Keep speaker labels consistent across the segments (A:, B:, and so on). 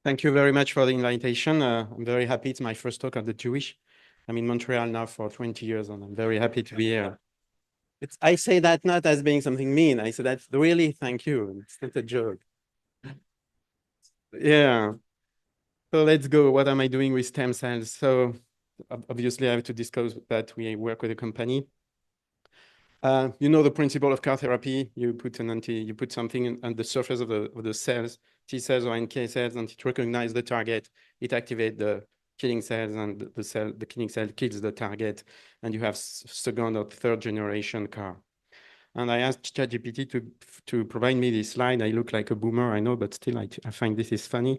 A: Thank you very much for the invitation. I'm very happy. It's my first talk at the Jewish. I'm in Montreal now for 20 years, and I'm very happy to be here. I say that not as being something mean. I say that really thank you. It's not a joke. Yeah. So let's go. What am I doing with stem cells? So obviously, I have to disclose that we work with a company. You know the principle of CAR therapy. You put something on the surface of the cells, T cells or NK cells, and it recognizes the target. It activates the killing cells, and the killing cell kills the target, and you have second or third generation CAR. And I asked ChatGPT to provide me this slide. I look like a boomer, I know, but still I find this is funny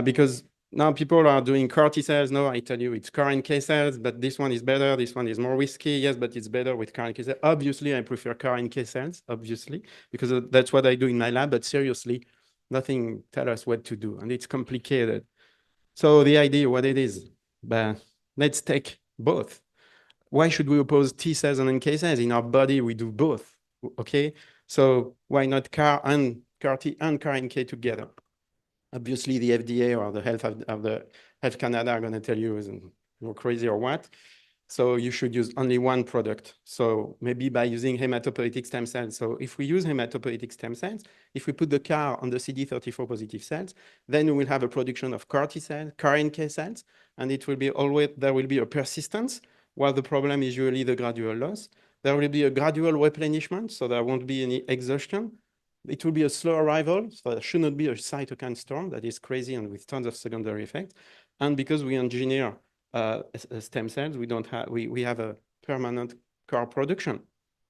A: because now people are doing CAR T cells. No, I tell you, it's CAR NK cells, but this one is better. This one is more risky. Yes, but it's better with CAR NK cells. Obviously, I prefer CAR NK cells, obviously, because that's what I do in my lab. But seriously, nothing tells us what to do, and it's complicated. So the idea, what it is, but let's take both. Why should we oppose T cells and NK cells? In our body, we do both, okay? So why not CAR T and CAR NK together? Obviously, the FDA or the Health Canada are going to tell you you're crazy or what. So you should use only one product. So maybe by using hematopoietic stem cells. So if we use hematopoietic stem cells, if we put the CAR on the CD34 positive cells, then we will have a production of CAR T cells, CAR NK cells, and it will be there will be a persistence, while the problem is usually the gradual loss. There will be a gradual replenishment, so there won't be any exhaustion. It will be a slow arrival, so there should not be a cytokine storm that is crazy and with tons of secondary effects. And because we engineer stem cells, we have a permanent CAR production.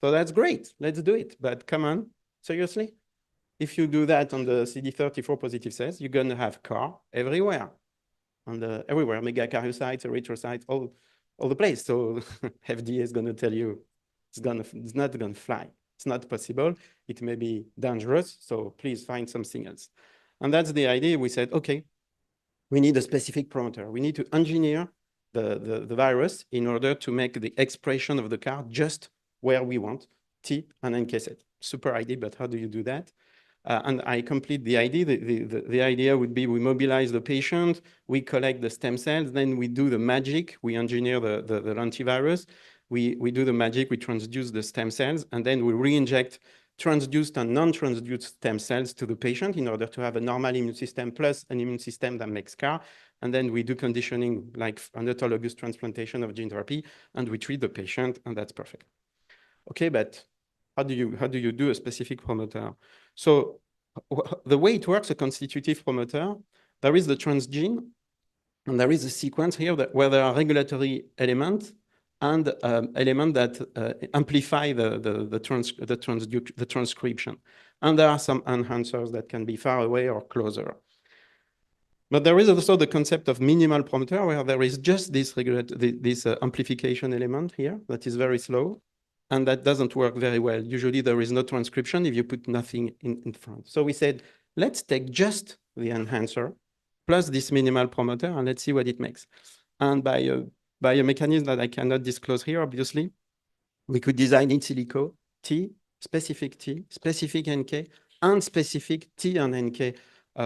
A: So that's great. Let's do it. But come on, seriously? If you do that on the CD34 positive cells, you're going to have CAR everywhere. Everywhere, megakaryocytes, erythrocytes, all the place. So FDA is going to tell you it's not going to fly. It's not possible. It may be dangerous. So please find something else. And that's the idea. We said, okay, we need a specific promoter. We need to engineer the virus in order to make the expression of the CAR just where we want, T and NK cell. Super idea, but how do you do that? And I complete the idea. The idea would be we mobilize the patient, we collect the stem cells, then we do the magic. We engineer the lentivirus. We do the magic, we transduce the stem cells, and then we re-inject transduced and non-transduced stem cells to the patient in order to have a normal immune system plus an immune system that makes CAR. And then we do conditioning like an autologous transplantation of gene therapy, and we treat the patient, and that's perfect. Okay, but how do you do a specific promoter? So the way it works, a constitutive promoter, there is the transgene, and there is a sequence here where there are regulatory elements and elements that amplify the transcription. And there are some enhancers that can be far away or closer. But there is also the concept of minimal promoter, where there is just this amplification element here that is very slow, and that doesn't work very well. Usually there is no transcription if you put nothing in front. So we said, let's take just the enhancer plus this minimal promoter, and let's see what it makes. And by a mechanism that I cannot disclose here, obviously, we could design in silico T, specific NK, and specific T and NK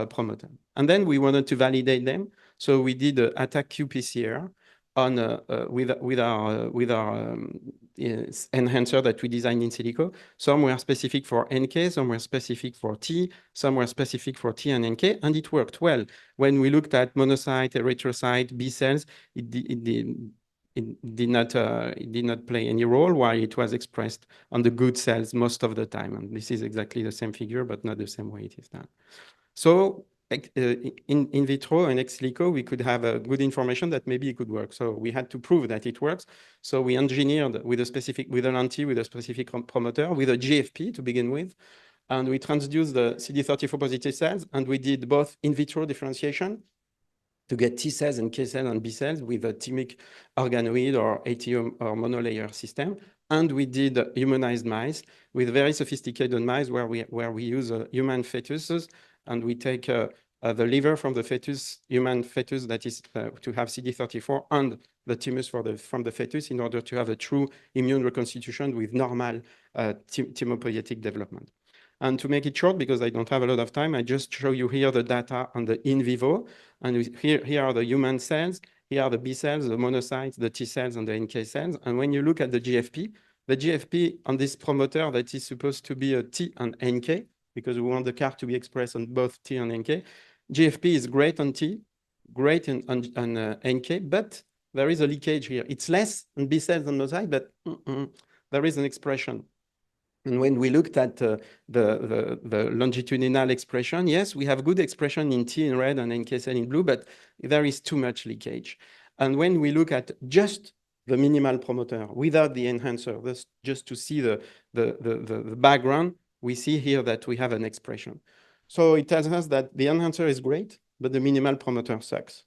A: promoter. And then we wanted to validate them. So we did an attack qPCR with our enhancer that we designed in silico. Some were specific for NK, some were specific for T, some were specific for T and NK, and it worked well. When we looked at monocyte, erythrocyte, B cells, it did not play any role, while it was expressed on the good cells most of the time. And this is exactly the same figure, but not the same way it is done. So in vitro and ex silico, we could have good information that maybe it could work. So we had to prove that it works. So we engineered with a specific promoter, with a GFP to begin with. And we transduced the CD34 positive cells, and we did both in vitro differentiation to get T cells and K cells and B cells with a thymic organoid or ATO or monolayer system. And we did humanized mice with very sophisticated mice where we use human fetuses, and we take the liver from the fetus, human fetus that is to have CD34, and the thymus from the fetus in order to have a true immune reconstitution with normal thymopoietic development. And to make it short, because I don't have a lot of time, I just show you here the data on the in vivo. And here are the human cells. Here are the B cells, the monocytes, the T cells, and the NK cells. And when you look at the GFP on this promoter that is supposed to be a T and NK, because we want the CAR to be expressed on both T and NK. GFP is great on T, great on NK, but there is a leakage here. It's less on B cells than monocytes, but there is an expression. And when we looked at the longitudinal expression, yes, we have good expression in T in red and NK cell in blue, but there is too much leakage. And when we look at just the minimal promoter without the enhancer, this, just to see the background, we see here that we have an expression. So it tells us that the enhancer is great, but the minimal promoter sucks.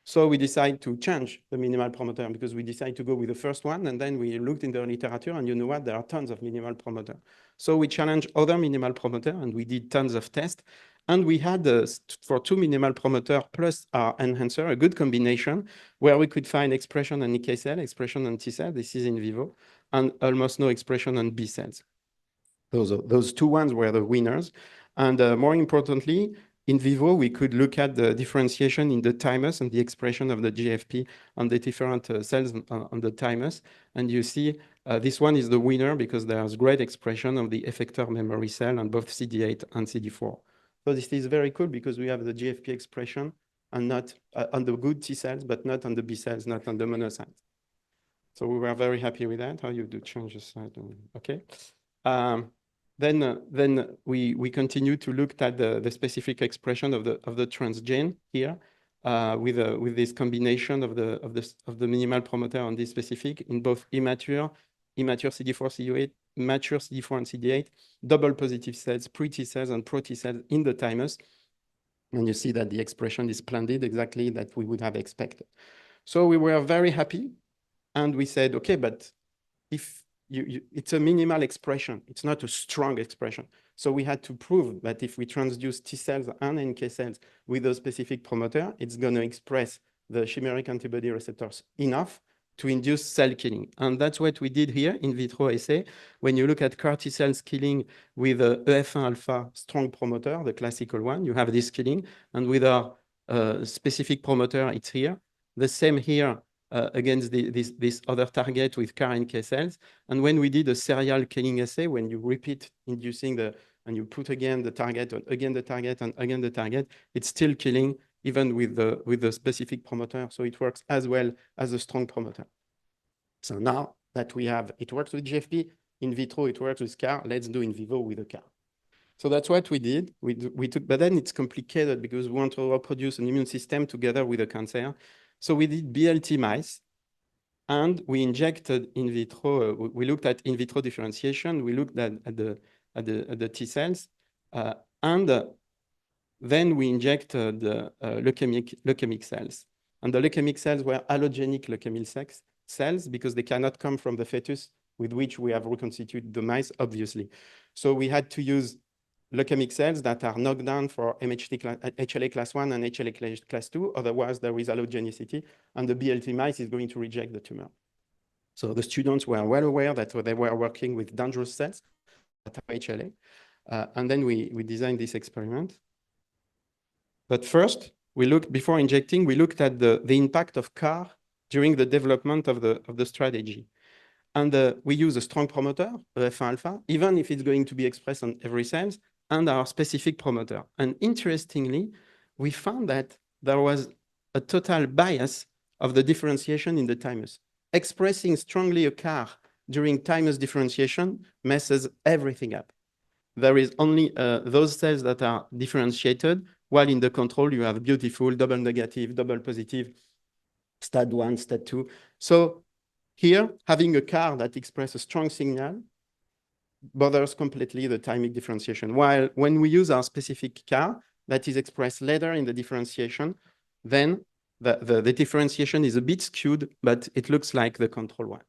A: So we decide to change the minimal promoter because we decide to go with the first one. And then we looked in the literature and you know what, there are tons of minimal promoter. So we challenged other minimal promoter and we did tons of tests. And we had, for 2 minimal promoter plus our enhancer, a good combination where we could find expression on NK cell, expression on T cell, this is in vivo, and almost no expression on B cells. Those 2 ones were the winners. And more importantly, in vivo, we could look at the differentiation in the thymus and the expression of the GFP on the different cells on the thymus. And you see this one is the winner because there's great expression of the effector memory cell on both CD8 and CD4. So this is very cool because we have the GFP expression and not on the good T cells, but not on the B cells, not on the monocytes. So we were very happy with that. How you do change the slide? Okay. Then we continue to look at the specific expression of the transgene here with this combination of the minimal promoter on this specific in both immature CD4, CD8, mature CD4 and CD8, double positive cells, pre-T cells and pro-T cells in the thymus. And you see that the expression is splendid, exactly that we would have expected. So we were very happy and we said, okay, but if it's a minimal expression. It's not a strong expression. So we had to prove that if we transduce T cells and NK cells with a specific promoter, it's going to express the chimeric antibody receptors enough to induce cell killing. And that's what we did here in vitro assay. When you look at CAR T cells killing with a EF1 alpha strong promoter, the classical one, you have this killing. And with our specific promoter, it's here. The same here. Against this other target with CAR NK cells. And when we did a serial killing assay, when you repeat inducing and you put again the target, and again the target, and again the target, it's still killing even with the specific promoter. So it works as well as a strong promoter. So now that we have, it works with GFP, in vitro, it works with CAR, let's do in vivo with a CAR. So that's what we did. We took, but then it's complicated because we want to reproduce an immune system together with a cancer. So we did BLT mice, and we injected in vitro. We looked at in vitro differentiation. We looked at the T cells, and then we injected the leukemic cells. And the leukemic cells were allogenic leukemic cells because they cannot come from the fetus with which we have reconstituted the mice, obviously. So we had to use leukemic cells that are knocked down for HLA class 1 and HLA class 2. Otherwise, there is allogenicity, and the BLT mice is going to reject the tumor. So the students were well aware that they were working with dangerous cells that are HLA. And then we designed this experiment. But first, we looked, before injecting, we looked at the impact of CAR during the development of the strategy. And we use a strong promoter, EF1 alpha, even if it's going to be expressed on every cell, and our specific promoter. And interestingly, we found that there was a total bias of the differentiation in the thymus. Expressing strongly a CAR during thymus differentiation messes everything up. There is only those cells that are differentiated, while in the control you have beautiful double negative, double positive, STAD1, STAD2. So here, having a CAR that expresses a strong signal bothers completely the thymic differentiation. While when we use our specific CAR that is expressed later in the differentiation, then the differentiation is a bit skewed, but it looks like the control one.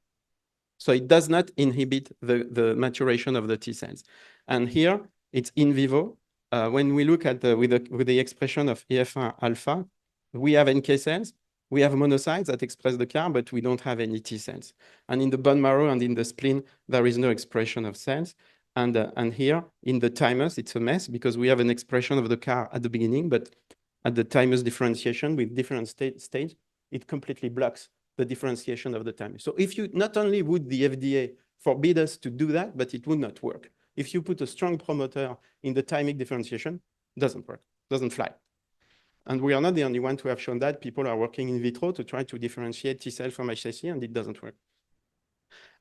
A: So it does not inhibit the maturation of the T cells. And here, it's in vivo. When we look at with the expression of EF1 alpha, we have NK cells. We have monocytes that express the CAR, but we don't have any T cells. And in the bone marrow and in the spleen, there is no expression of cells. And here in the timers, it's a mess because we have an expression of the CAR at the beginning, but at the timers differentiation with different stage, it completely blocks the differentiation of the timer. So if you, not only would the FDA forbid us to do that, but it would not work. If you put a strong promoter in the thymic differentiation, doesn't work, doesn't fly. And we are not the only one to have shown that. People are working in vitro to try to differentiate T cell from HCC, and it doesn't work.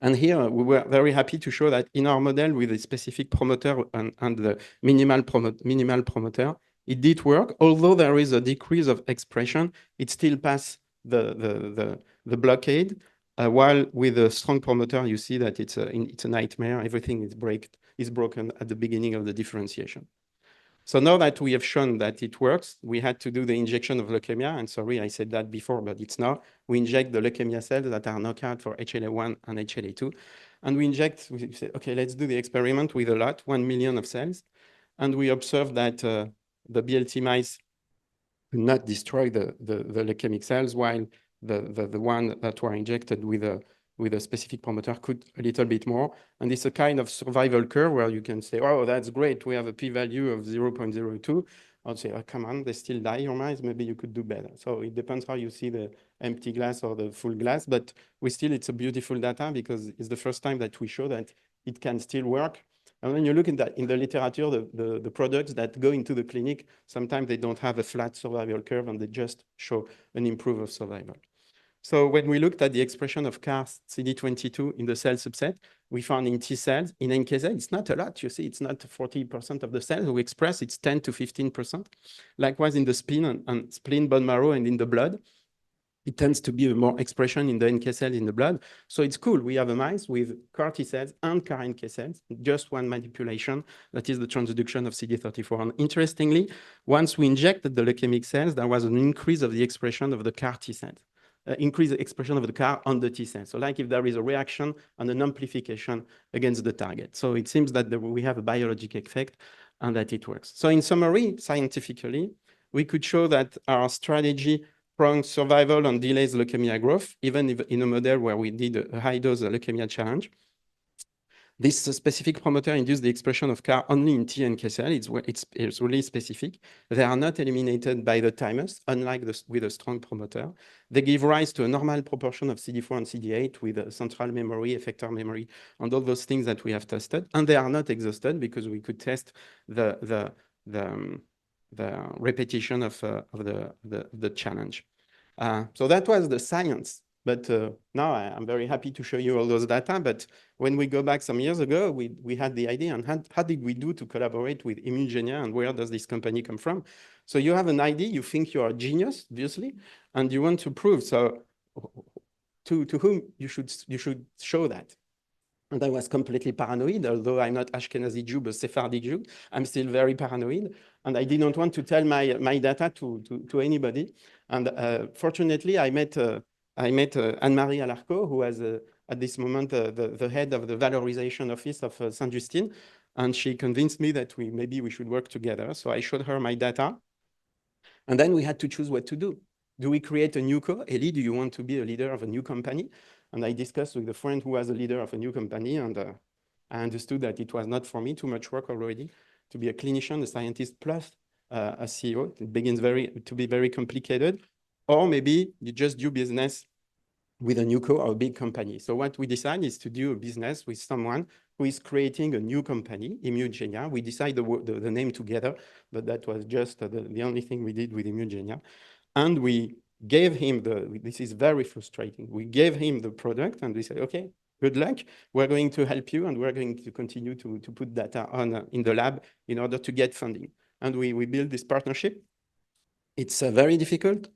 A: And here we were very happy to show that in our model with a specific promoter and the minimal promoter, it did work. Although there is a decrease of expression, it still passes the blockade. While with a strong promoter, you see that it's a nightmare. Everything is broken at the beginning of the differentiation. So now that we have shown that it works, we had to do the injection of leukemia. And sorry, I said that before, but it's now. We inject the leukemia cells that are knockout for HLA-1 and HLA-2. And we say, okay, let's do the experiment with a lot, 1 million of cells. And we observe that the BLT mice do not destroy the leukemic cells, while the one that were injected with a specific promoter could a little bit more. And it's a kind of survival curve where you can say, oh, that's great. We have a p-value of 0.02. I'll say, oh, come on, they still die, your mice. Maybe you could do better. So it depends how you see the empty glass or the full glass. But it's a beautiful data because it's the first time that we show that it can still work. And when you look in the literature, the products that go into the clinic, sometimes they don't have a flat survival curve and they just show an improvement of survival. So when we looked at the expression of CAR CD22 in the cell subset, we found in T cells, in NK cells, it's not a lot. You see, it's not 40% of the cells we express, it's 10 to 15%. Likewise, in the spleen and spleen, bone marrow, and in the blood, it tends to be more expression in the NK cells in the blood. So it's cool. We have a mice with CAR T cells and CAR NK cells, just one manipulation, that is the transduction of CD34. And interestingly, once we injected the leukemic cells, there was an increase of the expression of the CAR T cells. Increase the expression of the CAR on the T cells. So like if there is a reaction and an amplification against the target. So it seems that we have a biologic effect and that it works. So in summary, scientifically, we could show that our strategy prolongs survival and delays leukemia growth, even if in a model where we did a high-dose leukemia challenge. This specific promoter induced the expression of CAR only in T and K cell. It's really specific. They are not eliminated by the timers, unlike with a strong promoter. They give rise to a normal proportion of CD4 and CD8 with a central memory, effector memory, and all those things that we have tested. And they are not exhausted because we could test the repetition of the challenge. So that was the science. But now I'm very happy to show you all those data. But when we go back some years ago, we had the idea on how did we do to collaborate with Immunogenia and where does this company come from? So you have an idea, you think you are a genius, obviously, and you want to prove. So to whom you should show that? And I was completely paranoid, although I'm not Ashkenazi Jew, but Sephardic Jew. I'm still very paranoid. And I didn't want to tell my data to anybody. And fortunately, I met Anne-Marie Alarco, who was at this moment the head of the valorization office of Saint-Justine. And she convinced me that maybe we should work together. So I showed her my data. And then we had to choose what to do. Do we create a new co? Elie, do you want to be a leader of a new company? And I discussed with a friend who was a leader of a new company. And I understood that it was not for me, too much work already, to be a clinician, a scientist, plus a CEO. It begins to be very complicated. Or maybe you just do business with a new co or a big company. So what we decide is to do a business with someone who is creating a new company, Immunogenia. We decide the name together, but that was just the only thing we did with Immunogenia. And we gave him this is very frustrating. We gave him the product and we said, okay, good luck. We're going to help you and we're going to continue to put data on in the lab in order to get funding. And we built this partnership. It's very difficult.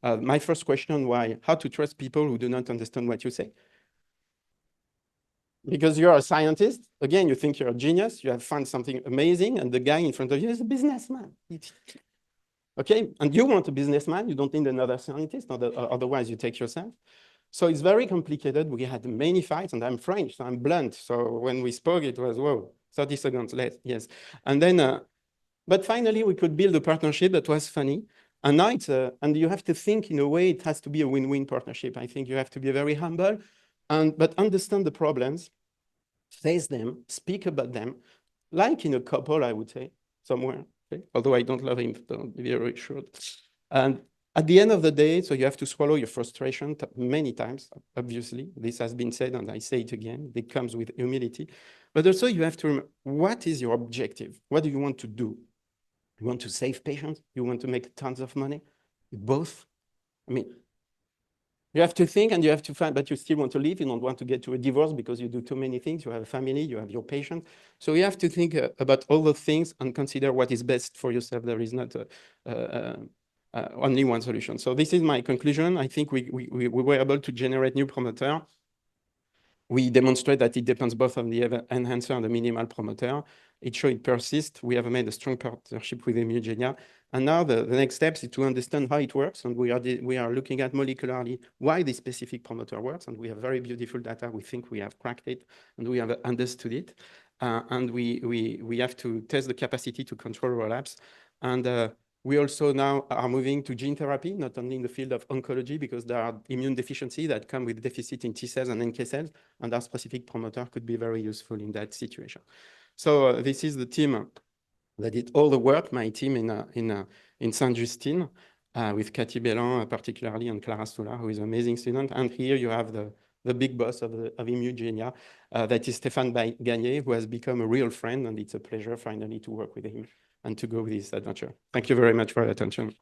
A: My first question was how to trust people who do not understand what you say. Because you're a scientist, again, you think you're a genius, you have found something amazing, and the guy in front of you is a businessman. Okay, and you want a businessman, you don't need another scientist, otherwise you take yourself. So it's very complicated. We had many fights, and I'm French, so I'm blunt. So when we spoke, it was, whoa, 30 seconds less, yes. And then, but finally, we could build a partnership that was funny. And now and you have to think in a way it has to be a win-win partnership. I think you have to be very humble, but understand the problems. face them, speak about them, like in a couple, I would say, somewhere. Okay? Although I don't love him, don't be very short. And at the end of the day, so you have to swallow your frustration many times, obviously. This has been said, and I say it again. It comes with humility. But also you have to remember, what is your objective? What do you want to do? You want to save patients? You want to make tons of money? Both? I mean, you have to think and you have to find, but you still want to live. You don't want to get to a divorce because you do too many things. You have a family, you have your patient. So you have to think about all the things and consider what is best for yourself. There is not only one solution. So this is my conclusion. I think we were able to generate new promoter. We demonstrate that it depends both on the enhancer and the minimal promoter. It shows it persists. We have made a strong partnership with Immunology. And now the next steps is to understand how it works. And we are looking at molecularly why this specific promoter works. And we have very beautiful data. We think we have cracked it and we have understood it. And we have to test the capacity to control relapse. And we also now are moving to gene therapy, not only in the field of oncology, because there are immune deficiencies that come with deficit in T cells and NK cells, and our specific promoter could be very useful in that situation. So this is the team that did all the work, my team in Saint-Justine, with Cathy Bellan particularly, and Clara Soula, who is an amazing student. And here you have the big boss of Immunology, that is Stéphane Gagné, who has become a real friend, and it's a pleasure finally to work with him and to go with this adventure. Thank you very much for your attention.